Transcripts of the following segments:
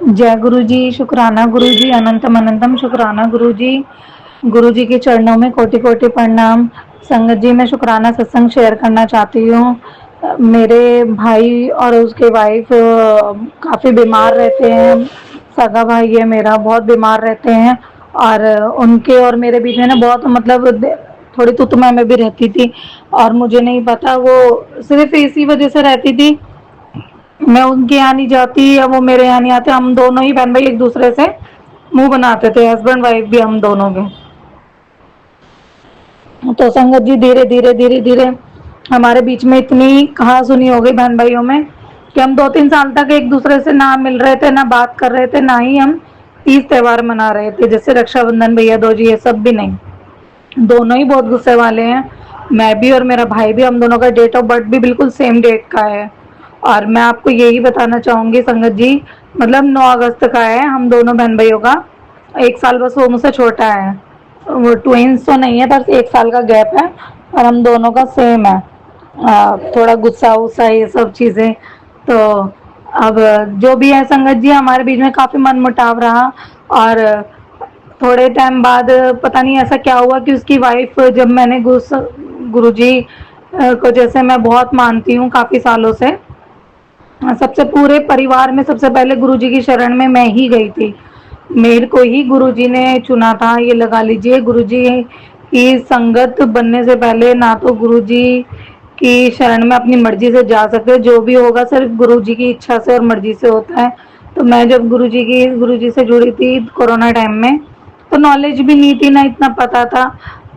जय गुरु जी, शुक्राना गुरु जी, अनंतम अनंतम शुक्राना गुरु जी। गुरु जी के चरणों में कोटि कोटि प्रणाम। संगत जी, मैं शुक्राना सत्संग शेयर करना चाहती हूँ। मेरे भाई और उसके वाइफ काफ़ी बीमार रहते हैं। सगा भाई है मेरा, बहुत बीमार रहते हैं। और उनके और मेरे बीच में ना बहुत मतलब थोड़ी तुतमा में भी रहती थी। और मुझे नहीं पता, वो सिर्फ इसी वजह से रहती थी। मैं उनके यहाँ नहीं जाती या वो मेरे यहाँ नहीं आते, हम दोनों ही बहन भाई एक दूसरे से मुंह बनाते थे, हस्बैंड वाइफ भी हम दोनों के। तो संगत जी, धीरे धीरे धीरे धीरे हमारे बीच में इतनी कहा सुनी हो गई बहन भाइयों में कि हम 2-3 साल तक एक दूसरे से ना मिल रहे थे, ना बात कर रहे थे, ना ही हम तीज त्योहार मना रहे थे, जैसे रक्षाबंधन, भैया दूज, ये सब भी नहीं। दोनों ही बहुत गुस्से वाले हैं, मैं भी और मेरा भाई भी। हम दोनों का डेट ऑफ बर्थ भी बिल्कुल सेम डेट का है। और मैं आपको यही बताना चाहूँगी संगत जी, मतलब 9 अगस्त का है हम दोनों बहन भाइयों का। 1 साल बस वो मुझसे छोटा है। वो ट्विंस तो नहीं है, बस 1 साल का गैप है। और हम दोनों का सेम है। थोड़ा गुस्सा उस्सा ये सब चीज़ें। तो अब जो भी है संगत जी, हमारे बीच में काफ़ी मनमुटाव रहा। और थोड़े टाइम बाद पता नहीं ऐसा क्या हुआ कि उसकी वाइफ, जब मैंने गुरुजी को जैसे मैं बहुत मानती हूँ काफ़ी सालों से, सबसे पूरे परिवार में सबसे पहले गुरुजी की शरण में मैं ही गई थी। मेरे को ही गुरुजी ने चुना था, ये लगा लीजिए। गुरुजी की संगत बनने से पहले ना तो गुरुजी की शरण में अपनी मर्जी से जा सकते, जो भी होगा सिर्फ गुरुजी की इच्छा से और मर्जी से होता है। तो मैं जब गुरुजी से जुड़ी थी कोरोना टाइम में, तो नॉलेज भी नहीं थी, ना इतना पता था।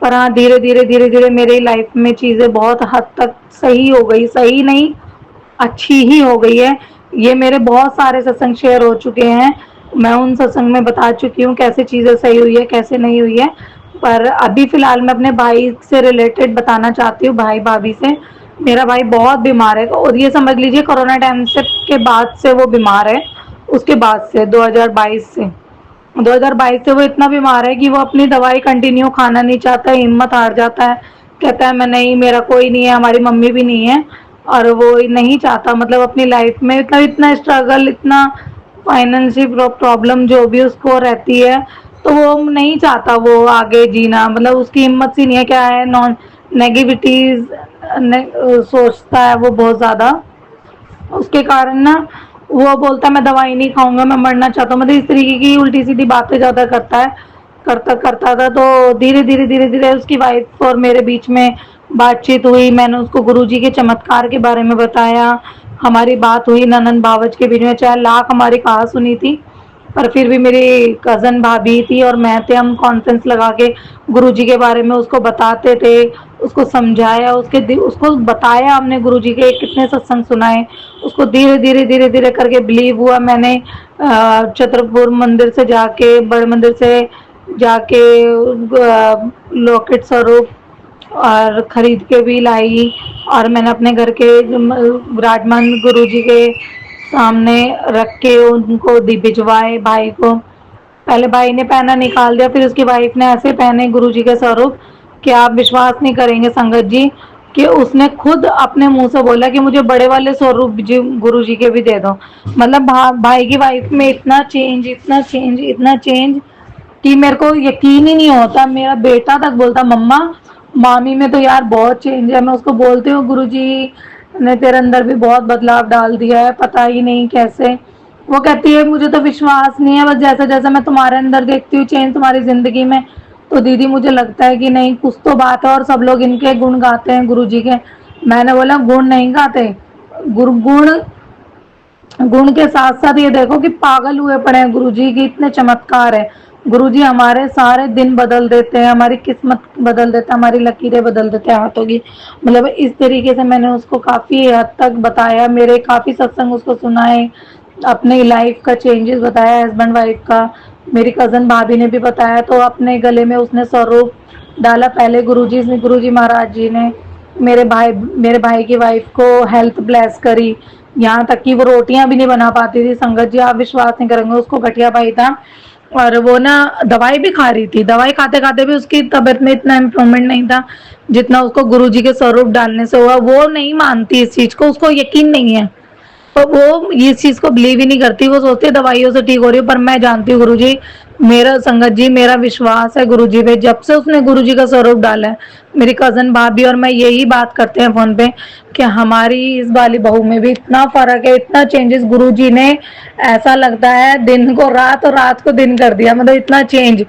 पर हाँ, धीरे धीरे धीरे धीरे मेरी लाइफ में चीज़ें बहुत हद तक सही हो गई, सही नहीं अच्छी ही हो गई है। ये मेरे बहुत सारे सत्संग शेयर हो चुके हैं, मैं उन सत्संग में बता चुकी हूँ कैसे चीज़ें सही हुई है, कैसे नहीं हुई है। पर अभी फ़िलहाल मैं अपने भाई से रिलेटेड बताना चाहती हूँ, भाई भाभी से। मेरा भाई बहुत बीमार है, और ये समझ लीजिए कोरोना टाइम से के बाद से वो बीमार है। उसके बाद से 2022 से 2022 से वो इतना बीमार है कि वो अपनी दवाई कंटिन्यू खाना नहीं चाहता है, हिम्मत हार जाता है। कहता है मैं नहीं, मेरा कोई नहीं है, हमारी मम्मी भी नहीं है। और वो नहीं चाहता, मतलब अपनी लाइफ में इतना इतना स्ट्रगल, इतना फाइनेंशियल प्रॉब्लम जो भी उसको रहती है, तो वो नहीं चाहता वो आगे जीना। मतलब उसकी हिम्मत सी नहीं है, क्या है, नॉन नेगेटिविटीज सोचता है वो बहुत ज़्यादा। उसके कारण ना वो बोलता है मैं दवाई नहीं खाऊंगा, मैं मरना चाहता हूँ, मतलब इस तरीके की उल्टी सीधी बातें ज़्यादा करता है। करता करता था, तो धीरे धीरे धीरे धीरे उसकी वाइफ और मेरे बीच में बातचीत हुई। मैंने उसको गुरुजी के चमत्कार के बारे में बताया, हमारी बात हुई ननन बावच के बीच में। चाहे लाख हमारी कहा सुनी थी, पर फिर भी मेरी कज़न भाभी थी और मैं थे, हम कॉन्फ्रेंस लगा के गुरुजी के बारे में उसको बताते थे। उसको समझाया, उसको बताया हमने गुरुजी के कितने सत्संग सुनाए। उसको धीरे धीरे धीरे धीरे करके बिलीव हुआ। मैंने छतरपुर मंदिर से जाके, बड़े मंदिर से जाके लॉकेट स्वरूप और खरीद के भी लाई। और मैंने अपने घर के विराजमान गुरु जी के सामने रख के उनको भिजवाए भाई को। पहले भाई ने पहना, निकाल दिया, फिर उसकी वाइफ ने ऐसे पहने गुरु जी के स्वरूप कि आप विश्वास नहीं करेंगे संगत जी, कि उसने खुद अपने मुंह से बोला कि मुझे बड़े वाले स्वरूप जी गुरु जी के भी दे दो। मतलब भाई की वाइफ में इतना चेंज, इतना चेंज, इतना चेंज कि मेरे को यकीन ही नहीं होता। मेरा बेटा तक बोलता मम्मा, मामी में तो यार बहुत चेंज है। मैं उसको बोलती हूँ गुरुजी ने तेरे अंदर भी बहुत बदलाव डाल दिया है, पता ही नहीं कैसे। वो कहती है मुझे तो विश्वास नहीं है, बस जैसा जैसा मैं तुम्हारे अंदर देखती हूँ चेंज तुम्हारी जिंदगी में, तो दीदी मुझे लगता है कि नहीं कुछ तो बात है। और सब लोग इनके गुण गाते हैं गुरुजी के। मैंने बोला गुण नहीं गाते, गुण गुण के साथ साथ ये देखो कि पागल हुए पड़े हैं गुरुजी की, इतने चमत्कार है। गुरुजी हमारे सारे दिन बदल देते हैं, हमारी किस्मत बदल देते हैं, हमारी लकीरें बदल देते हैं हाथों की। मतलब इस तरीके से मैंने उसको काफ़ी हद तक बताया, मेरे काफ़ी सत्संग उसको सुनाए, अपनी लाइफ का चेंजेस बताया, हस्बैंड वाइफ का। मेरी कज़न भाभी ने भी बताया, तो अपने गले में उसने स्वरूप डाला। पहले गुरुजी महाराज जी ने मेरे भाई की वाइफ को हेल्थ ब्लेस करी, यहाँ तक कि वो रोटियां भी नहीं बना पाती थी संगत जी, आप विश्वास नहीं करेंगे। उसको गठिया भाई था, और वो ना दवाई भी खा रही थी, दवाई खाते खाते भी उसकी तबीयत में इतना इम्प्रूवमेंट नहीं था जितना उसको गुरुजी के स्वरूप डालने से हुआ। वो नहीं मानती इस चीज़ को, उसको यकीन नहीं है। वो इस चीज को बिलीव ही नहीं करती, वो सोचती है दवाइयों से ठीक हो रही हो। पर मैं जानती हूँ गुरुजी, मेरा संगत जी, मेरा विश्वास है गुरुजी पे, जब से उसने गुरुजी का स्वरूप डाला है, मेरी कजन भाभी और मैं यही बात करते हैं फोन पे कि हमारी इस वाली बहू में भी इतना फर्क है, इतना चेंजेस गुरुजी ने, ऐसा लगता है दिन को रात और रात को दिन कर दिया, मतलब इतना चेंज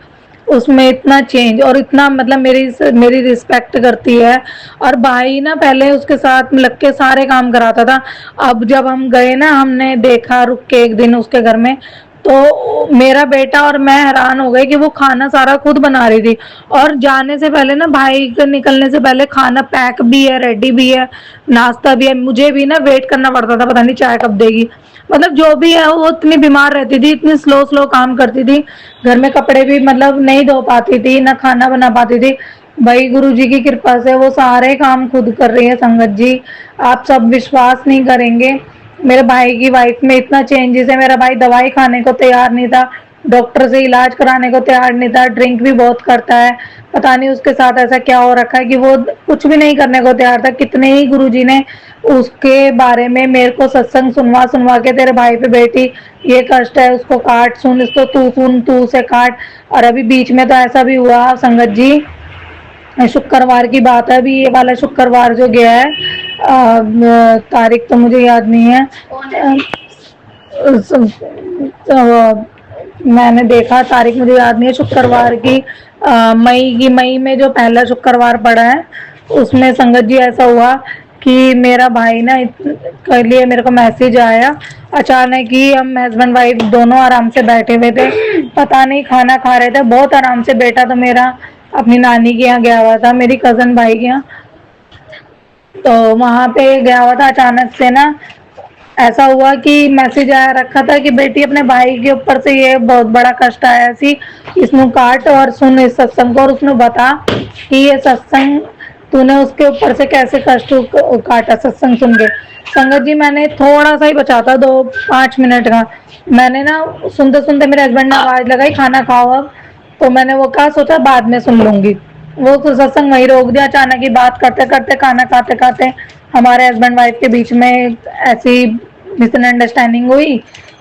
उसमें, इतना चेंज, और इतना मतलब मेरी रिस्पेक्ट करती है। और भाई ना पहले उसके साथ लग के सारे काम कराता था, अब जब हम गए ना, हमने देखा रुक के एक दिन उसके घर में, तो मेरा बेटा और मैं हैरान हो गए कि वो खाना सारा खुद बना रही थी। और जाने से पहले ना, भाई के निकलने से पहले खाना पैक भी है, रेडी भी है, नाश्ता भी है। मुझे भी ना वेट करना पड़ता था, पता नहीं चाय कब देगी। मतलब जो भी है, वो इतनी बीमार रहती थी, इतनी स्लो स्लो काम करती थी, घर में कपड़े भी मतलब नहीं धो पाती थी, ना खाना बना पाती थी। भाई गुरु जी की कृपा से वो सारे काम खुद कर रही है संगत जी। आप सब विश्वास नहीं करेंगे, मेरे भाई की वाइफ में इतना चेंजेस है। मेरा भाई दवाई खाने को तैयार नहीं था, डॉक्टर से इलाज कराने को तैयार नहीं था, ड्रिंक भी बहुत करता है। पता नहीं उसके साथ ऐसा क्या हो रखा है कि वो कुछ भी नहीं करने को तैयार था। कितने ही गुरुजी ने उसके बारे में मेरे को सत्संग सुनवा सुनवा के, तेरे भाई पे बेटी ये कष्ट है, उसको काट, सुन इसको, तू सुन, तू उसे काट। और अभी बीच में तो ऐसा भी हुआ संगत जी, शुक्रवार की बात है, अभी ये वाला शुक्रवार जो गया है, तारीख तो मुझे याद नहीं है, मैंने देखा, तारीख मुझे याद नहीं है शुक्रवार की, मई में जो पहला शुक्रवार पड़ा है, उसमें संगत जी ऐसा हुआ कि मेरा भाई ना के लिए मेरे को मैसेज आया अचानक ही। हम हस्बैंड वाइफ दोनों आराम से बैठे हुए थे, पता नहीं खाना खा रहे थे बहुत आराम से। बेटा तो मेरा अपनी नानी के यहाँ गया हुआ था, मेरी कजन भाई के यहाँ, तो वहां पे गया हुआ था। अचानक से ना ऐसा हुआ कि मैसेज आया रखा था कि बेटी अपने भाई के ऊपर से ये बहुत बड़ा कष्ट आया सी, इसमें काट और सुन इस सत्संग को, और उसमें बता कि ये सत्संग तूने उसके ऊपर से कैसे कष्ट काटा सत्संग सुन के। संगत जी मैंने थोड़ा सा ही बचा था, 2-5 मिनट का, मैंने ना सुनते सुनते मेरे हस्बैंड ने आवाज लगाई खाना खाओ अब, तो मैंने वो कहा सोचा बाद में सुन लूंगी, वो तो सत्संग वहीं रोक दिया। अचानक ही बात करते करते, खाना खाते खाते हमारे हस्बैंड वाइफ के बीच में ऐसी मिसअंडरस्टैंडिंग हुई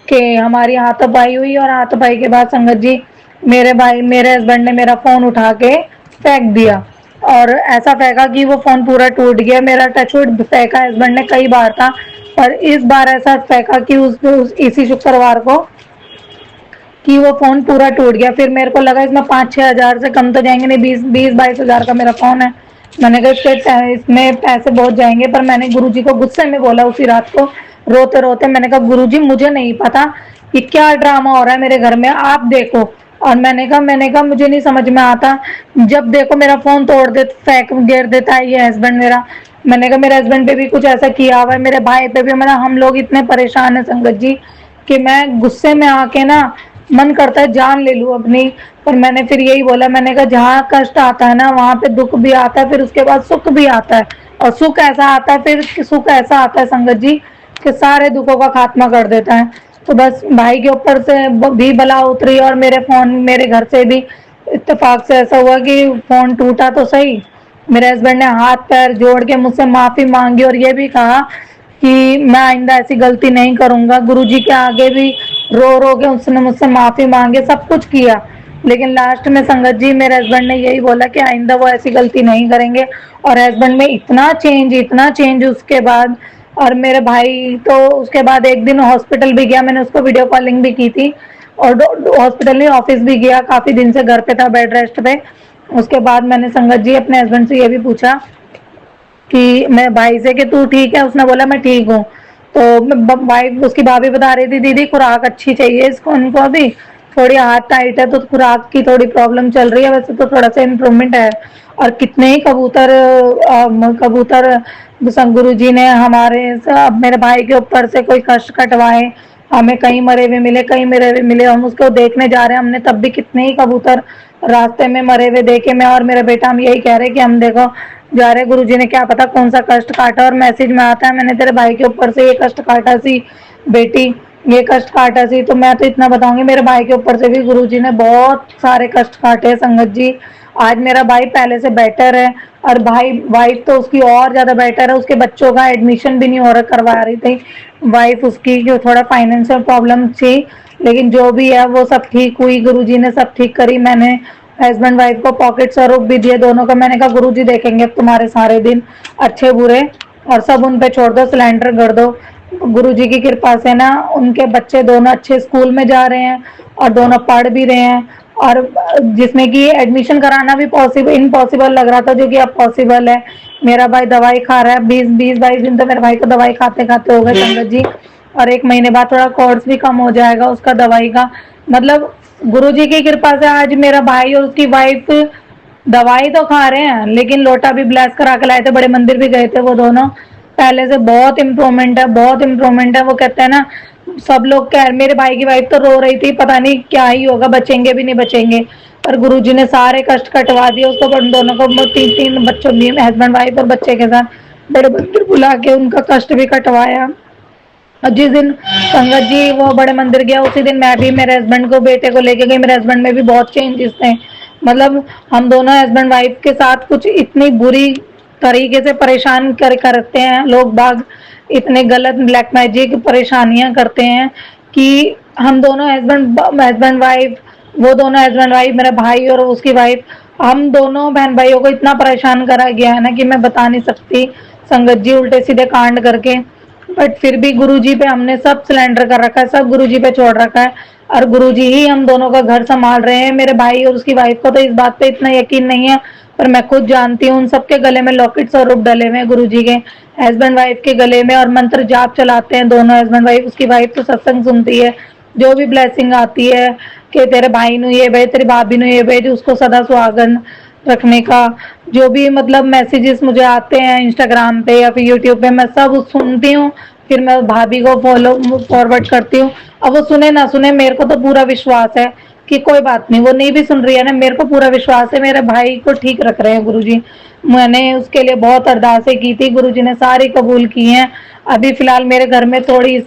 कि हमारी हाथापाई हुई। और हाथापाई के बाद संगत जी मेरे हस्बैंड ने मेरा फोन उठा के फेंक दिया, और ऐसा फेंका कि वो फोन पूरा टूट गया। मेरा टचवुड फेंका हस्बैंड ने कई बार था, पर इस बार ऐसा फेंका कि इसी शुक्रवार को कि वो फोन पूरा टूट गया। फिर मेरे को लगा इसमें 5-6 हजार से कम तो जाएंगे नहीं, 20-22 हजार का मेरा फोन है। मैंने कहा इसमें पैसे बहुत जाएंगे, पर मैंने गुरुजी को गुस्से में बोला उसी रात को, रोते रोते मैंने कहा गुरुजी मुझे नहीं पता कि क्या ड्रामा हो रहा है मेरे घर में, आप देखो। और मैंने कहा मुझे नहीं समझ में आता, जब देखो मेरा फोन तोड़ दे, फेंक गिर देता है ये हस्बैंड मेरा। मैंने कहा मेरे हस्बैंड पे भी कुछ ऐसा किया हुआ है, मेरे भाई पे भी। मैंने हम लोग इतने परेशान है संगत जी कि मैं गुस्से में आके ना मन करता है जान ले लूं अपनी। पर मैंने फिर यही बोला, मैंने कहा जहाँ कष्ट आता है ना वहां पे दुख भी आता है, फिर उसके बाद सुख भी आता है। और सुख ऐसा आता है, फिर सुख ऐसा आता है संगत जी कि सारे दुखों का खात्मा कर देता है। तो बस भाई के ऊपर से भी बला उतरी, और मेरे घर से भी इत्तेफाक से ऐसा हुआ कि फोन टूटा तो सही, मेरे हस्बैंड ने हाथ पैर जोड़ के मुझसे माफी मांगी और ये भी कहा कि मैं आइंदा ऐसी गलती नहीं करूंगा। गुरुजी के आगे भी रो रो के उसने मुझसे माफी मांगे, सब कुछ किया, लेकिन लास्ट में संगत जी मेरे हस्बैंड ने यही बोला कि आइंदा वो ऐसी गलती नहीं करेंगे। और हस्बैंड में इतना चेंज उसके बाद। और मेरे भाई तो उसके बाद एक दिन हॉस्पिटल भी गया, मैंने उसको वीडियो कॉलिंग भी की थी, और हॉस्पिटल नहीं ऑफिस भी गया, काफी दिन से घर पे था बेड रेस्ट पे। उसके बाद मैंने संगत जी अपने हस्बैंड से ये भी पूछा कि मैं भाई से कि तू ठीक है, उसने बोला मैं ठीक हूँ। तो भाई उसकी भाभी बता रही थी दीदी खुराक अच्छी चाहिए इसको, उनको अभी थोड़ी हाथ टाइट है तो खुराक की थोड़ी प्रॉब्लम चल रही है, वैसे तो थोड़ा सा इम्प्रूवमेंट है। और कितने ही कबूतर गुरु जी ने मेरे भाई के ऊपर से कोई कष्ट कटवाए, हमें कहीं मरे हुए मिले, कहीं मरे हुए मिले, हम उसको देखने जा रहे हैं, हमने तब भी कितने ही कबूतर रास्ते में मरे हुए देखे। मैं और मेरा बेटा हम यही कह रहे कि हम देखो जा रहे, गुरुजी ने क्या पता कौन सा कष्ट काटा। और मैसेज में आता है मैंने तेरे भाई के ऊपर से ये कष्ट काटा सी बेटी, ये कष्ट काटा सी। तो मैं तो इतना बताऊंगी, मेरे भाई के ऊपर से भी गुरुजी ने बहुत सारे कष्ट काटे हैं संगत जी। आज मेरा भाई पहले से बेटर है, और भाई वाइफ तो उसकी और ज्यादा बेटर है। उसके बच्चों का एडमिशन भी नहीं हो रहा, करवा रही थी वाइफ उसकी, जो थोड़ा फाइनेंशियल प्रॉब्लम थी, लेकिन जो भी है वो सब ठीक हुई, गुरुजी ने सब ठीक करी। मैंने हस्बैंड वाइफ को पॉकेट स्वरूप भी दिए दोनों को। मैंने कहा गुरुजी देखेंगे अब तुम्हारे सारे दिन अच्छे बुरे, और सब उन पे छोड़ दो, सिलेंडर कर दो। गुरुजी की कृपा से ना उनके बच्चे दोनों अच्छे स्कूल में जा रहे हैं, और दोनों पढ़ भी रहे हैं, और जिसमें कि एडमिशन कराना भी पॉसिबल इम्पॉसिबल लग रहा था, जो कि अब पॉसिबल है। मेरा भाई दवाई खा रहा है, 20-22 दिन तो मेरे भाई को दवाई खाते खाते हो गए संगत जी, और 1 महीने बाद थोड़ा कोर्स भी कम हो जाएगा उसका दवाई का। मतलब गुरुजी की कृपा से आज मेरा भाई और उसकी वाइफ दवाई तो खा रहे हैं, लेकिन लोटा भी ब्लेस करा के लाए थे, बड़े मंदिर भी गए थे वो दोनों। पहले से बहुत इम्प्रूवमेंट है, बहुत इम्प्रूवमेंट है। वो कहते हैं ना, सब लोग कह, मेरे भाई की वाइफ तो रो रही थी, पता नहीं क्या ही होगा, बचेंगे भी नहीं बचेंगे, पर गुरुजी ने सारे कष्ट कटवा दिए उसको। पर दोनों को 3-3 बच्चों भी, हस्बैंड वाइफ और बच्चे के साथ बड़े मंदिर बुला के उनका कष्ट भी कटवाया। और जिस दिन संगत जी वो बड़े मंदिर गया, उसी दिन मैं भी मेरे हस्बैंड को, बेटे को लेके गई। मेरे हस्बैंड में भी बहुत चेंजेस थे। मतलब हम दोनों हस्बैंड वाइफ के साथ कुछ इतनी बुरी तरीके से परेशान करते हैं लोग बाग, इतने गलत ब्लैक मैजिक परेशानियां करते हैं कि हम दोनों हस्बैंड वाइफ, वो दोनों हस्बैंड वाइफ, मेरा भाई और उसकी वाइफ, हम दोनों बहन भाइयों को इतना परेशान करा गया है ना कि मैं बता नहीं सकती संगत जी, उल्टे सीधे कांड करके। बट फिर भी गुरुजी पे हमने सब सिलेंडर कर रखा है, सब गुरुजी पे छोड़ रखा है, और गुरुजी ही हम दोनों का घर संभाल रहे हैं। मेरे भाई और उसकी वाइफ को तो इस बात पे इतना यकीन नहीं है, पर मैं खुद जानती हूँ। उन सबके गले में लॉकेट स्वरूप डले हुए हैं गुरुजी के, हस्बैंड वाइफ के गले में, और मंत्र जाप चलाते हैं दोनों हस्बैंड वाइफ। उसकी वाइफ तो सत्संग सुनती है, जो भी ब्लेसिंग आती है कि तेरे भाई नु ये भेज, तेरी भाभी नु ये भेज, उसको सदा सुहागन रखने का, जो भी मतलब मैसेजेस मुझे आते हैं इंस्टाग्राम पे या फिर यूट्यूब पे, मैं सब सुनती हूँ। फिर मैं भाभी को फॉरवर्ड करती हूँ। अब वो सुने ना सुने, मेरे को तो पूरा विश्वास है कि कोई बात नहीं, वो नहीं भी सुन रही है ना, मेरे को पूरा विश्वास है मेरे भाई को ठीक रख रहे हैं गुरुजी। मैंने उसके लिए बहुत अरदासें की थी, गुरुजी ने सारी कबूल की हैं। अभी फिलहाल मेरे घर में थोड़ी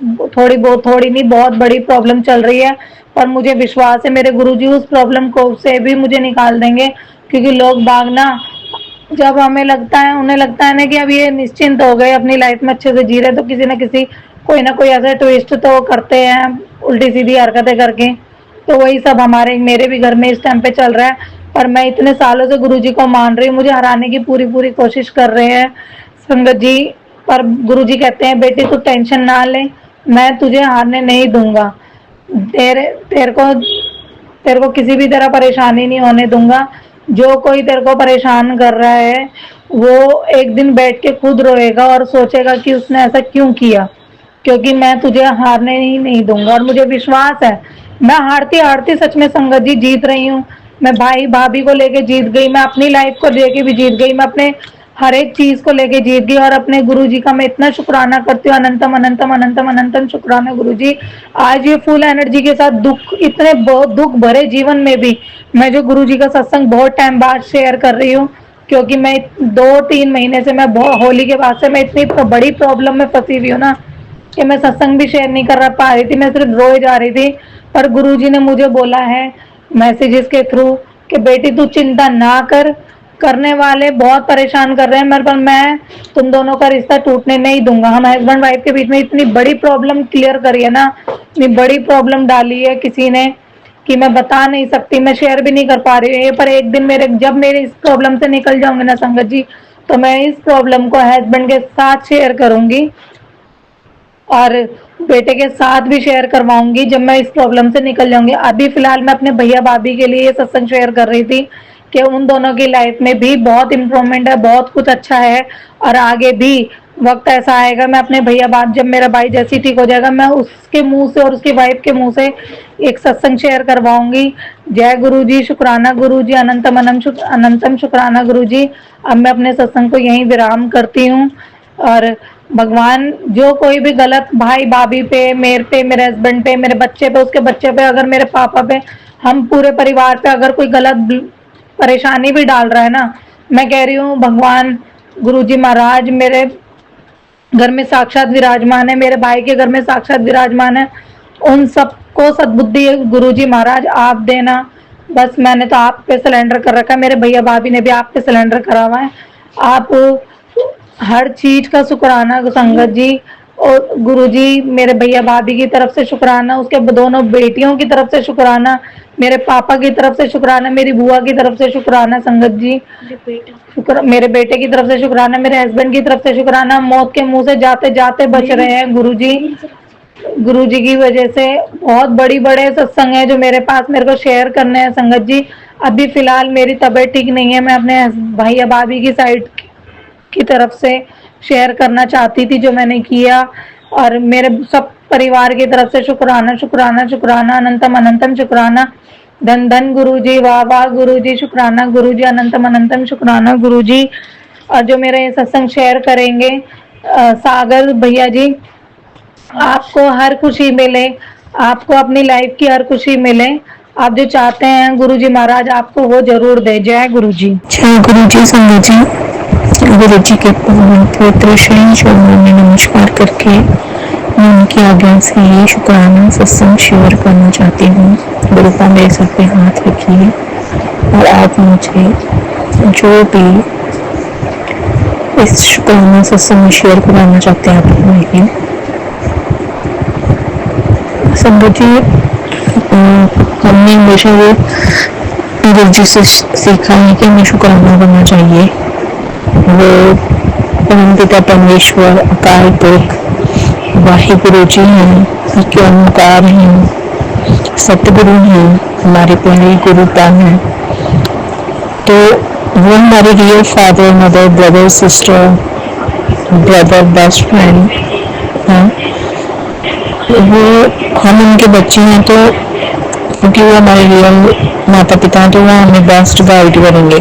नहीं, बहुत बड़ी प्रॉब्लम चल रही है, पर मुझे विश्वास है मेरे गुरुजी उस प्रॉब्लम को से भी मुझे निकाल देंगे। क्योंकि लोग बाग ना, जब हमें लगता है, उन्हें लगता है ना कि अब ये निश्चिंत हो गए, अपनी लाइफ में अच्छे से जी रहे, तो किसी ना किसी कोई ना कोई ऐसा ट्विस्ट तो करते हैं उल्टी सीधी हरकतें करके। तो वही सब हमारे मेरे भी घर में इस टाइम पे चल रहा है। पर मैं इतने सालों से गुरुजी को मान रही हूँ, मुझे हराने की पूरी पूरी कोशिश कर रहे हैं संगत जी। पर गुरुजी कहते हैं बेटी तू टेंशन ना ले, मैं तुझे हारने नहीं दूंगा, तेरे तेरे को तेरे को किसी भी तरह परेशानी नहीं होने दूंगा। जो कोई तेरे को परेशान कर रहा है, वो एक दिन बैठ के खुद रोएगा और सोचेगा कि उसने ऐसा क्यों किया, क्योंकि मैं तुझे हारने ही नहीं दूंगा। और मुझे विश्वास है, मैं हारती हारती सच में संगत जी जीत रही हूँ। मैं भाई भाभी को लेके जीत गई, मैं अपनी लाइफ को लेके भी जीत गई, मैं अपने हर एक चीज को लेके जीत गई। और अपने गुरुजी का मैं इतना शुक्राना करती हूँ, अनंतम अनंतम अनंतम अनंतम शुक्राना गुरुजी। आज ये फुल एनर्जी के साथ दुख, इतने बहुत दुख भरे जीवन में भी मैं जो गुरुजी का सत्संग बहुत टाइम बाद शेयर कर रही हूँ, क्योंकि मैं 2-3 महीने से, मैं होली के बाद से मैं इतनी बड़ी प्रॉब्लम में फंसी हुई हूँ ना कि मैं सत्संग भी शेयर नहीं कर पा रही थी, मैं सिर्फ रोए जा रही थी। पर गुरुजी ने मुझे बोला है मैसेजेस के थ्रू कि बेटी तू चिंता ना कर, करने वाले बहुत परेशान कर रहे हैं मेरे, पर मैं तुम दोनों का रिश्ता टूटने नहीं दूंगा। हम हस्बैंड वाइफ के बीच में इतनी बड़ी प्रॉब्लम क्लियर करी है ना, इतनी बड़ी प्रॉब्लम डाली है किसी ने कि मैं बता नहीं सकती, मैं शेयर भी नहीं कर पा रही हूँ। पर एक दिन जब मेरे इस प्रॉब्लम से निकल जाऊंगी ना संगत जी, तो मैं इस प्रॉब्लम को हस्बैंड के साथ शेयर करूंगी, और बेटे के साथ भी शेयर करवाऊंगी जब मैं इस प्रॉब्लम से निकल जाऊंगी। अभी फिलहाल मैं अपने भैया भाभी के लिए ये सत्संग शेयर कर रही थी कि उन दोनों की लाइफ में भी बहुत इम्प्रूवमेंट है, बहुत कुछ अच्छा है, और आगे भी वक्त ऐसा आएगा, मैं अपने भैया बाप, जब मेरा भाई जैसी ठीक हो जाएगा, मैं उसके मुंह से और उसकी वाइफ के मुंह से एक सत्संग शेयर करवाऊंगी। जय गुरु जी, शुक्राना गुरु जी, अनंतम शुक्राना गुरु जी। अब मैं अपने सत्संग को यहीं विराम करती हूँ। और भगवान जो कोई भी गलत भाई भाभी पे, मेरे पे, मेरे हस्बैंड पे, मेरे बच्चे पे, उसके बच्चे पे, अगर मेरे पापा पे, हम पूरे परिवार पे अगर कोई गलत परेशानी भी डाल रहा है ना, मैं कह रही हूँ भगवान गुरुजी महाराज मेरे घर में साक्षात विराजमान है, मेरे भाई के घर में साक्षात विराजमान है, उन सबको सद्बुद्धि गुरुजी महाराज आप देना। बस मैंने तो आप पे सिलेंडर कर रखा है, मेरे भैया भाभी ने भी आप पे सिलेंडर करा हुआ है। आप हर चीज का शुक्राना संगत जी, और गुरुजी मेरे भैया भाभी की तरफ से शुक्राना, उसके दोनों बेटियों की तरफ से शुक्राना, मेरे पापा की तरफ से शुक्राना, मेरी बुआ की तरफ से शुक्राना संगत जी, शुक्र मेरे बेटे की तरफ से शुक्राना, मेरे हस्बैंड की तरफ से शुक्राना। मौत के मुंह से जाते जाते बच रहे हैं गुरुजी। गुरुजी की वजह से बहुत बड़ी बड़े सत्संग है जो मेरे पास मेरे को शेयर करने हैं संगत जी। अभी फिलहाल मेरी तबीयत ठीक नहीं है, मैं अपने भैया भाभी की साइड की तरफ से शेयर करना चाहती थी जो मैंने किया, और मेरे सब परिवार की तरफ से शुक्राना शुक्राना शुक्राना, अनंतम अनंतम शुक्राना। धन धन गुरुजी, वाह वाह गुरुजी, शुक्राना गुरुजी, अनंतम अनंतम शुक्राना गुरुजी। और जो मेरे ये सत्संग शेयर करेंगे सागर भैया जी, आपको हर खुशी मिले, आपको अपनी लाइफ की हर खुशी मिले, आप जो चाहते हैं गुरुजी महाराज आपको वो जरूर दे। जय गुरुजी। जय गुरुजी। संगत जी, गुरुजी के पवित्र श्री चरणों में नमस्कार करके मैं उनकी आज्ञा से ये शुक्राना सत्संग शेयर करना चाहती हूँ। गुरुपा मेरे सर पे हाथ रखिए और आप मुझे जो भी इस शुक्राना सत्संग में शेयर कराना चाहते हैं आप मुझे। संगत जी, हमने हमेशा वो गुरु जी से सीखा है कि हमें शुक्राना करना चाहिए। वो परम पिता परमेश्वर अकाल पुरख वाहिगुरु जी हैं, के ओंकार हैं, सतगुरु हैं, हमारे प्यारे गुरुपा हैं। तो वो हमारे real father mother brother sister brother best friend हैं। वो हम उनके बच्चे हैं, तो क्योंकि वो हमारे रियल माता पिता हैं, तो वो हमें बेस्ट गाइड करेंगे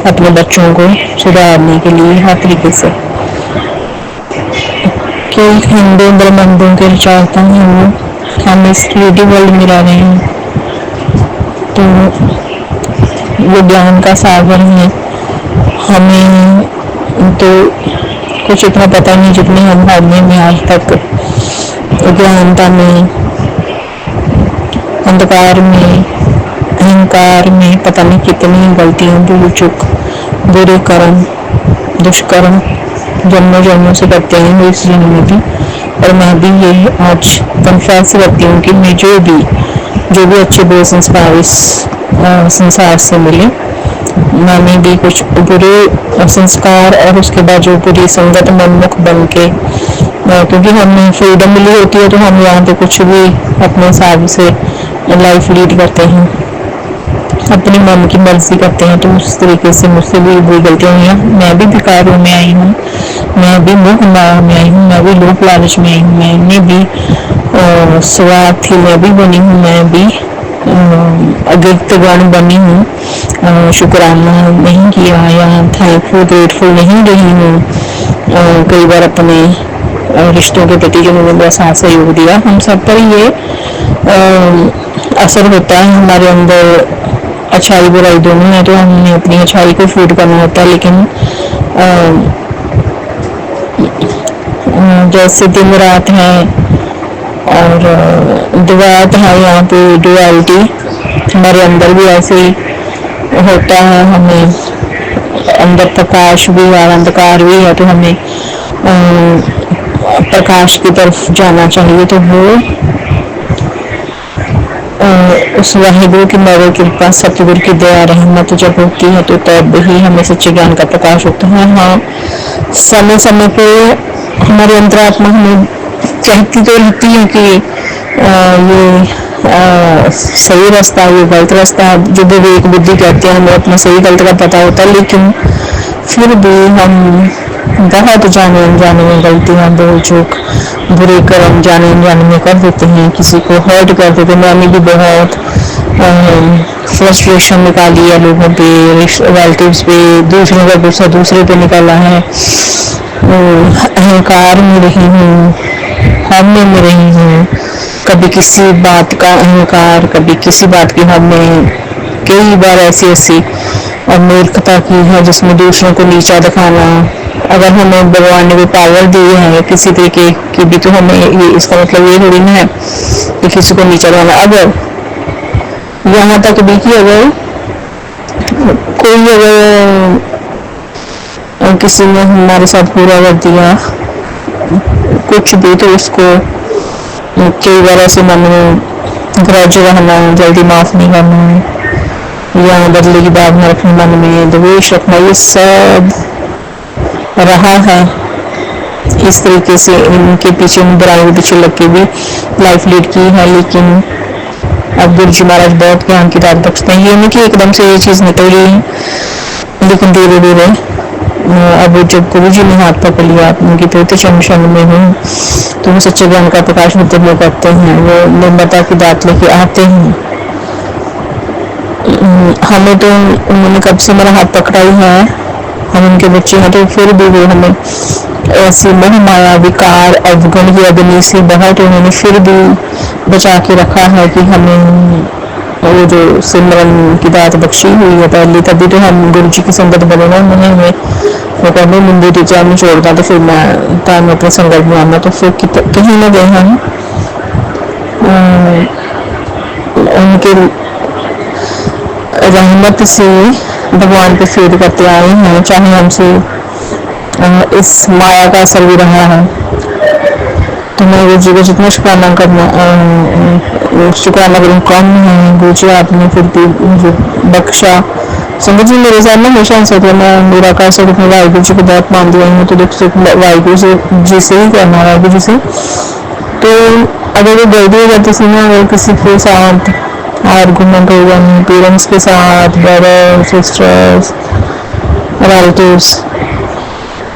अपने बच्चों को सुधारने के लिए हर तरीके से। कई हिंदू ब्रह्मांडों के रचयिता हैं वो, हम इस 3D वर्ल्ड में रह रहे हैं, तो वो ज्ञान का सागर है। हमें तो कुछ इतना पता नहीं जितने हम भावने में आज तक ज्ञानता में, अंधकार में, अहंकार में पता नहीं कितनी गलतियां, भूल चूक, बुरे कर्म, दुष्कर्म जन्मों जन्मों से करते हैं इस जन्म में भी। और मैं भी ये आज कन्फेस करती हूँ कि मैं जो भी अच्छे बुरे संस्कार इस संसार से मिले, मैंने भी कुछ बुरे संस्कार और उसके बाद जो बुरी संगत मनमुख बन के, क्योंकि हमें फ्रीडम मिली होती है तो हम यहाँ पे कुछ भी अपने हिसाब से लाइफ लीड करते हैं, अपनी मन की मर्जी करते हैं। तो उस तरीके से मुझसे भी बुरी गलतियां हुई हैं। मैं भी विकारों में आई हूँ, मैं भी मोह माया में आई हूँ, मैं भी लोक लालच में आई हूँ, मैंने भी स्वार्थी मैं भी बनी हूँ, मैं भी अगितगण बनी हूँ, शुक्राना नहीं किया या थैंकफुल ग्रेटफुल नहीं रही हूँ। कई बार अपने रिश्तों के प्रति जो मैंने साथ सहयोग दिया, हम सब पर ये असर होता है। हमारे अंदर अच्छाई बुराई दोनों है, तो हमने अपनी अच्छाई को फीड करना होता है। लेकिन जैसे दिन रात है और द्वैत है, यहाँ पे डुअलिटी हमारे अंदर भी ऐसे ही होता है। हमें अंदर प्रकाश भी है, अंधकार भी है, तो हमें प्रकाश की तरफ जाना चाहिए। तो वो उस वाहिगुरु की मगर कृपा, सतगुरु की दया रहमत जब होती है तो तब ही हमें सच्चे ज्ञान का प्रकाश होता है। हाँ, समय समय पे हमारी अंतरात्मा हमें कहती तो रहती है कि ये सही रास्ता, ये गलत रास्ता, जो विवेक बुद्धि कहते हैं, हमें अपना सही गलत का पता होता है। लेकिन फिर भी हम बहुत जाने अनजाने में गलतियां, बोल चूक, बुरे कर्म जाने अनजाने में कर देते हैं, किसी को हर्ट कर देते हैं। मैंने भी बहुत फ्रस्ट्रेशन निकाली है लोगों पे, रिलेटिव्स पे, दूसरों का गुस्सा दूसरे पे निकाला है। अहंकार में रही हूँ, हम में रही हूँ, कभी किसी बात का अहंकार, कभी किसी बात की हमें कई बार ऐसी और मूर्खता की है जिसमें दूसरों को नीचा दिखाना अगर हमें भगवान ने भी पावर दी है किसी तरीके की भी, तो हमें ये इसका मतलब ये थोड़ी ना है कि किसी को नीचा बनाना। अगर यहाँ तक भी कि अगर कोई अगर किसी ने हमारे साथ बुरा कर दिया कुछ भी, तो उसको कई बार ऐसे मन में ग्रज रहना, जल्दी माफ नहीं करना या बदले की भावना रखना, मन में द्वेष रखना, ये सब रहा है। इस तरीके से इनके पीछे, इन बुराइयों के पीछे लग के भी लाइफ लीड की है। लेकिन अब गुरु जी महाराज बहुत ज्ञान की दात बख्शते हैं। ये नहीं कि एकदम से ये चीज़ निकल गई है, लेकिन धीरे धीरे अब जब गुरु जी ने हाथ पकड़ लिया, उनकी पवित्र चरण शरण में हूँ, तो वो सच्चे ज्ञान का प्रकाश होते हुए करते हैं, वो निर्मलता की दात लेके आते हैं। हमें तो उन्होंने कब से मेरा हाथ पकड़ा ही है, हम उनके बच्चे हैं, तो फिर भी वो हमें ऐसी मोह माया विकार अवगुण की अग्नि से बहुत उन्होंने फिर भी बचा के रखा है कि हमें वो जो सिमरन की दात बख्शी हुई है पहले, तभी तो हम गुरु जी की संगत बने ना। उन्होंने हमें वो कहने मुंडी टीचा नहीं छोड़ता, तो फिर मैं टाइम अपने संगत में आना, तो फिर कहीं ना गए हम उनके रहमत से भगवान पे फीड करते आए हैं, चाहे हमसे इस माया का असर भी रहा है। तो मैं गुरु जी को जितना शुक्राना करूँ कम है। गुरु जी आपने फिर भी मुझे बख्शा। संगत जी मेरे साथ में हमेशा ऐसा था, मैं मेरा का स्वरूप में वाहिगुरु जी को बहुत मान दिया हूँ, तो दुख सुख वाहिगुरु जी से ही करना, वाहिगुरु जी से। तो अगर वो गलती हो जाती थी ना, अगर किसी के साथ आर्गुमेंट हो जानी, पेरेंट्स के साथ, ब्रदर सिस्टर्स रिलेटिव्स,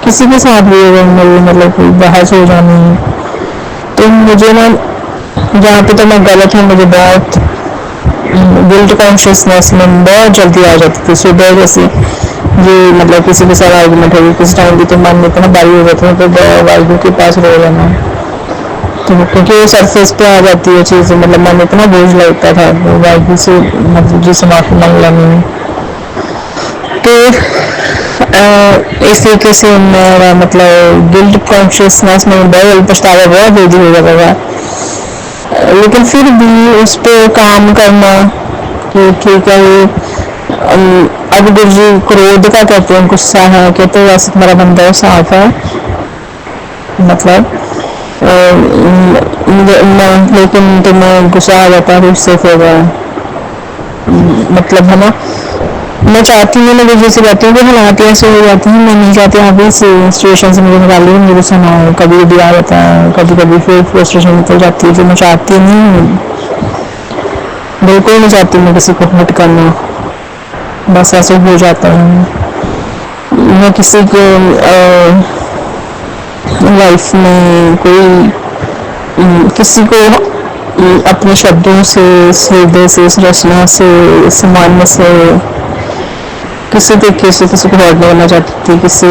किसी के साथ भी अगर मेरी मतलब कोई बहस हो जानी, तो मुझे ना जहाँ पे तो मैं गलत हूँ, मुझे बहुत गिल्ट कॉन्शियसनेस में बहुत जल्दी आ जाती थी। सुबह जैसे ये मतलब किसी के साथ आर्गुमेंट होगी किस टाइम भी, तो मन में इतना भारी हो जाता है, तो वाहिगुरु के पास रो जाना, तो क्योंकि वो सरफेस पे आ जाती है चीज़, मतलब मन इतना बोझ लगता था, तो वाहिगुरु से मतलब जी से माफी मांग लेनी। तो इस तरीके से मेरा मतलब गिल्ट कॉन्शियसनेस में बहुत पछतावा बहुत जल्दी हो जाता था। लेकिन फिर भी उस पर काम करना कि ठीक है, अब गुरु जी क्रोध का कहते हैं, गुस्सा है, कहते हैं वैसे तुम्हारा बंदा साफ है, मतलब लेकिन तुम्हें गुस्सा आ जाता है उससे, फिर मतलब है ना, मैं चाहती हूँ, मैं गुरु से कहती हूँ कि हालात ऐसे हो जाते हैं, मैं नहीं चाहती अभी इस सिचुएशन से मुझे निकालिए, मुझे गुस्सा ना हो। कभी भी आ जाता है, कभी कभी फिर फ्रस्ट्रेशन निकल जाती है, जो मैं चाहती नहीं, बिल्कुल नहीं चाहती मैं किसी को हर्ट करना, बस ऐसे हो जाता है। मैं किसी को लाइफ में कोई किसी को अपने शब्दों से, हृदय से, रचना से, सामान्य से, किसी तरीके से किसी को हर्ट नहीं करना चाहती, किसी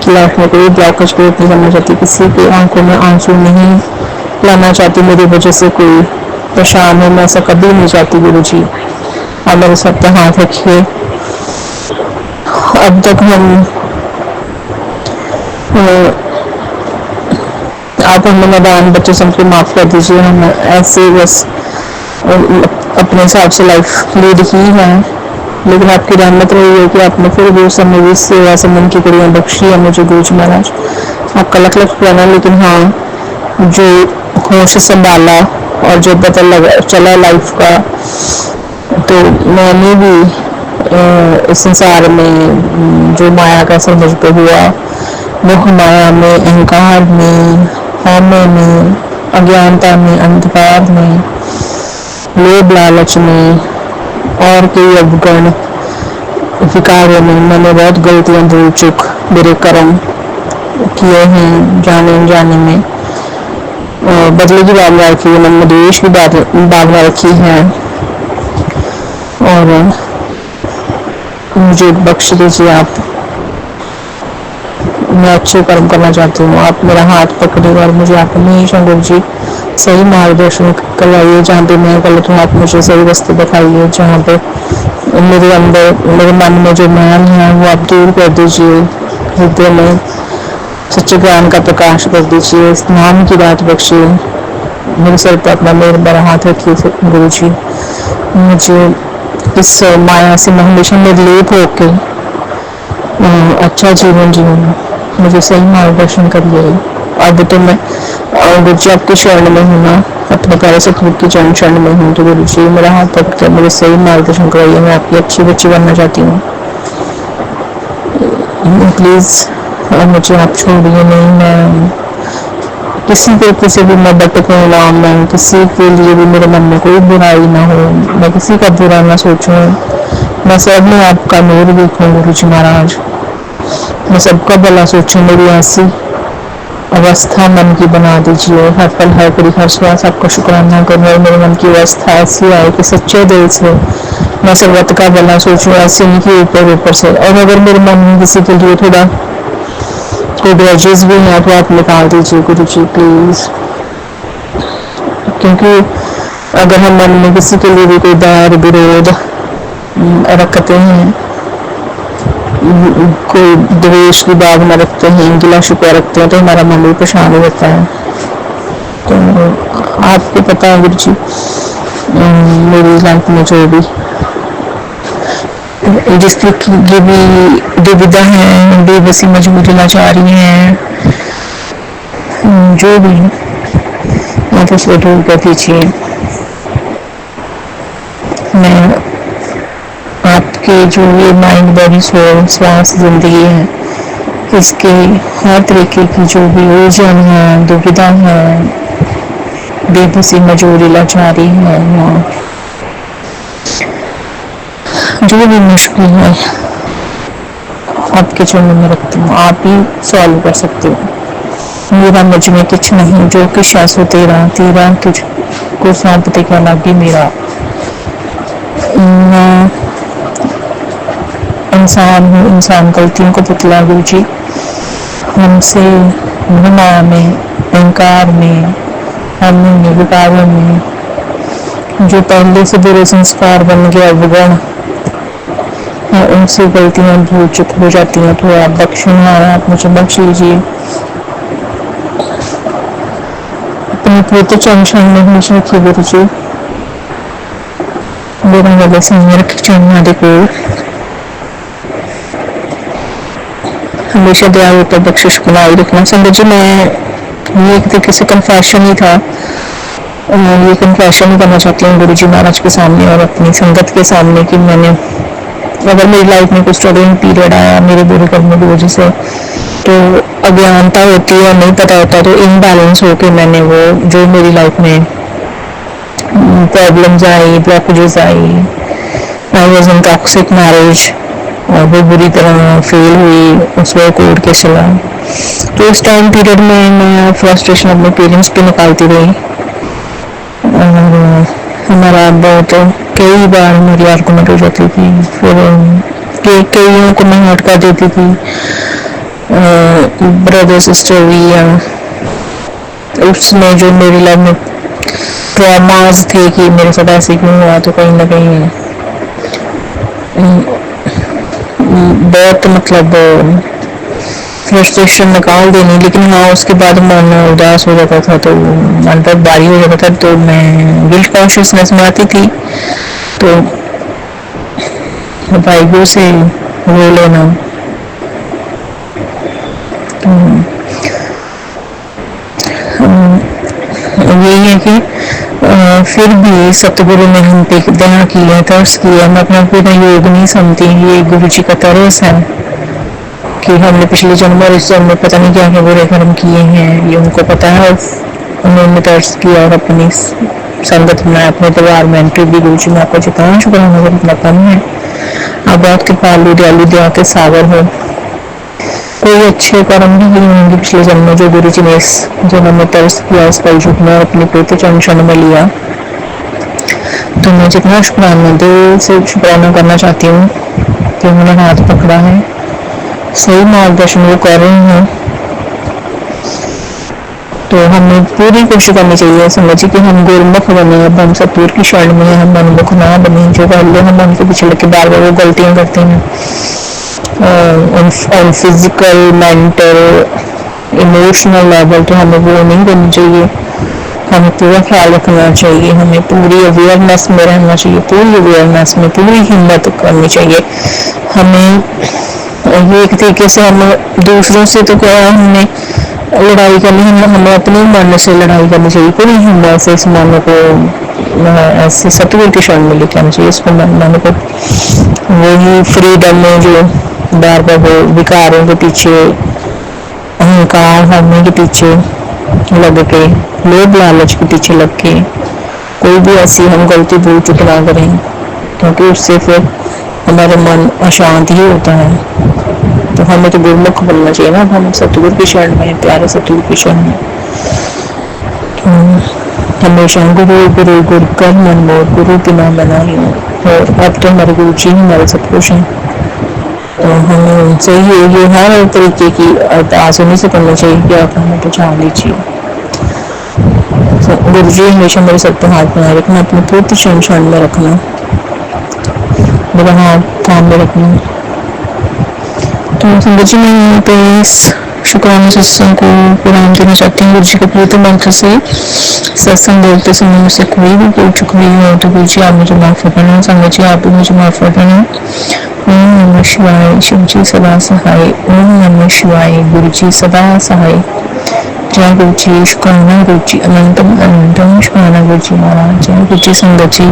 की लाइफ में कोई ब्लॉकेज क्रिएट नहीं करना चाहती, किसी के आंखों में आंसू नहीं लाना चाहती मेरी वजह से कोई परेशान हो, मैं ऐसा कभी नहीं चाहती। गुरु जी आप मेरे सब पे हाथ रखिए। अब तक आप हमें नादान बच्चे समझ के माफ़ कर दीजिए, हम ऐसे बस अपने हिसाब से लाइफ लीड की है, लेकिन आपकी रहमत रही है कि आपने फिर भी उस समय भी सेवा समन की कड़ियाँ बख्शी है मुझे गुरु जी महाराज, आपका लख लख शुक्राना। लेकिन हाँ, जो होश संभाला और जो पता लगा चला लाइफ का, तो मैंने भी इस संसार में जो माया का असर मुझ पर हुआ, मोह माया में, अहंकार में, हौमे में, अज्ञानता में, अंधकार में, लोभ लालच में और कई अवगुण विकारों में मैंने बहुत गलतियां, भूल चूक, बुरे कर्म किए हैं, जाने अनजाने में बदले की भावना रखी है, मन में द्वेष की भावना रखी है, और मुझे बख्श दीजिए आप। मैं अच्छे कर्म करना चाहती हूँ, आप मेरा हाथ पकड़े और मुझे आप हमेशा गुरु जी सही मार्गदर्शन करवाइए, जहाँ पे मैं गलत हूँ आप मुझे सही रास्ते दिखाइए, जहाँ पे मेरे अंदर मेरे मन में जो मैल है वो आप दूर कर दीजिए, हृदय में सच्चे ज्ञान का प्रकाश कर दीजिए, इस नाम की बात बख्शिए। मेरे सर पर अपना मेरे बड़ा हाथ रखिए गुरु जी। मुझे इस माया से मैं हमेशा निर्लेप होके अच्छा जीवन जीऊँ। मुझे सही मार्गदर्शन करिए। अब तो मैं गुरु जी आपके शरण में हूँ ना, अपने प्यारे सतगुरु की शरण में हूँ। तो गुरु जी मेरा हाथ पकड़ मुझे सही मार्गदर्शन कराइए। मैं आपकी अच्छी बच्ची बनना चाहती हूँ। प्लीज़ मुझे आप छोड़िए नहीं। मैं किसी को किसी भी मैं भटकूँ ना, मैं किसी के लिए भी मेरे मन में कोई बुराई ना हो, मैं किसी का बुरा ना सोचूं। मैं सब में आपका नूर देखूं गुरु जी महाराज। मैं सबका भला सोचूं। मेरी ऐसी अवस्था मन की बना दीजिए। हर पल हर घड़ी हर श्वास आपका शुक्राना करूँ और मेरे मन की अवस्था ऐसी आए कि सच्चे दिल से मैं सर्वत का भला सोचूं, ऐसे नहीं कि ऊपर ऊपर से। और अगर मेरे मन में किसी के लिए थोड़ा कोई ग्रजेस भी हैं तो आप निकाल दीजिए गुरु जी प्लीज़। क्योंकि अगर हम मन में किसी के लिए भी कोई बैर विरोध रखते हैं, कोई द्वेष की भावना रखते हैं, गिला शिकवा रखते हैं, तो हमारा मन भी परेशान हो जाता है। तो आपको पता है गुरु जी, मेरी लाइफ में जो भी जिसकी भी दुविधा है, बेबसी मजबूरी लाचारी है, जो भी आप उसको दूर कर दीजिए। मैं आपके जो ये माइंड बॉडी सोल श्वास जिंदगी है, इसके हर तरीके की जो भी उलझन है, दुविधा है, बेबसी मजबूरी लाचारी है, जो भी मुश्किल है आपके चरणों में रखती हूँ। आप ही सॉल्व कर सकते हो। मेरा मुझ में कुछ नहीं, जो कुछ ऐसो तेरा, तेरा तुझको सौंपते क्या लागे मेरा। मैं इंसान हूँ, इंसान गलतियों को पुतला गुरु जी। हमसे गुनाह में, अहंकार में, हमने विकारों में जो पहले से बुरे संस्कार बन गया अवगुण, उनसे गलतियां भूल चुक हो जाती हैं। तो आप बख्शुनारा, आप मुझे बख्श लीजिए। अपने पवित्र चरण में हमेशा रखिए गुरु जी। मेरा गले से रख चरण को हमेशा दयालु पर बख्शिश बनाए रखना। संगत जी, मैं ये एक तरीके से कन्फेशन ही था, ये कन्फेशन ही करना चाहती हूँ गुरु जी महाराज के सामने और अपनी संगत के सामने कि मैंने, अगर मेरी लाइफ में कुछ स्ट्रगलिंग पीरियड आया मेरे बुरे कर्मों की वजह से, तो अज्ञानता होती है, नहीं पता होता, तो इनबैलेंस होके मैंने वो जो मेरी लाइफ में problems I, blockages I, I was in toxic marriage और वो बुरी तरह फेल हुई, उसमें कोर्ट केस चला। तो इस टाइम पीरियड में मैं फ्रस्ट्रेशन अपने पेरेंट्स पे निकालती रही और हमारा बहुत कई बार हमारी आर्गुमेंट हो जाती थी। फिर कईयों को मैं हर्ट कर देती थी, ब्रदर सिस्टर भी, या उसमें जो मेरी लाइफ में ट्रॉमास थे कि मेरे साथ ऐसे क्यों हुआ, तो कहीं ना कहीं बहुत मतलब फ्रस्ट्रेशन निकाल देनी। लेकिन हाँ, उसके बाद मन उदास हो जाता था, तो मन पर भारी हो जाता था, तो मैं गिल्ट कॉन्शियसनेस में आती थी, तो भाइयों से रो लेना। यही है कि फिर भी सतगुरु ने हम पे दया की है, तरस की है। मैं अपना पूरा योग नहीं समझती, ये गुरु जी का तरस है कि हमने पिछले जन्म और इस जन्म में पता नहीं क्या क्या बुरे कर्म किए हैं, ये उनको पता है। और उन्होंने तरस किया और अपनी संगत बनाया, अपने परिवार में एंट्री दी। गुरु जी, मैं आपका जितना शुक्राना करूँ उतना कम है। आप बहुत कृपालु दयालु दया के सागर हो। कोई अच्छे कर्म भी नहीं होंगे पिछले जन्म में जो गुरु जी ने इस जन्म में तरस किया, इस कलयुग में और अपने पवित्र चरण में लिया। तो मैं जितना शुक्राना दिल से शुक्राना करना चाहती हूँ कि उन्होंने हाथ पकड़ा है, सही मार्गदर्शन वो कर रहे हैं। तो हमें पूरी कोशिश करनी चाहिए समझिए कि हम गुरमुख बने, अब हम सतगुरु की शरण में, हम मनमुख ना बने। जो पहले हम उनके पीछे लग के बार बार वो गलतियां करते हैं, और फिजिकल, मेंटल इमोशनल लेवल तो हमें वो नहीं करनी चाहिए, हमें पूरा ख्याल रखना चाहिए, हमें पूरी अवेयरनेस में रहना चाहिए, पूरी अवेयरनेस में पूरी हिम्मत करनी चाहिए हमें। ये एक तरीके से हम दूसरों से तो क्या हमने लड़ाई करनी, हमें अपने मन से लड़ाई करनी चाहिए, पूरी हिम्मत से इस मन को ऐसे सतगुरु की शरण में लेके आना चाहिए इसको, मन को वही फ्रीडम में जो बार बार वो विकारों के पीछे, अहंकार होने के पीछे लग के, लोभ लालच के पीछे लग के कोई भी ऐसी हम गलती भूल चुक ना करें, क्योंकि उससे फिर हमारा मन अशांत ही होता है। तो हमें तो गुरुमुख बनना चाहिए ना, हम सतगुरु की शरण में, प्यारे सतगुरु की शरण में। हमेशा गुरु गुरु गुरु कर मन मोर, गुरु बिना बना ही हो। और अब तो हमारे गुरु जी हमारे सब कुछ हैं, तो हमें उनसे ही ये हर तरीके की अरदास उन्हीं से करनी चाहिए कि आप हमें बचा लीजिए। गुरु जी हमेशा मेरे सर पर हाथ बनाए रखना, अपने पूरी शरण में रखना, मेरा हाथ काम में रखना। तो संगत जी मैं यहाँ पे इस शुक्राना सत्संग को विराम देना चाहती हूँ। गुरु जी के पवित्र मंत्र से सत्संग बोलते समय मुझसे कोई भी भूल चुक रही हो तो गुरु जी आप मुझे माफ करना, संगत जी आप भी मुझे माफ करना। ओम नमः शिवाय, शिव जी सदा सहाय। ओम नमः शिवाय, गुरु जी सदा सहाय। जय गुरु जी, शुक्राना गुरु जी, अनंतम अनंतम शुक्राना गुरु जी महाराज। जय गुरु जी संगत जी।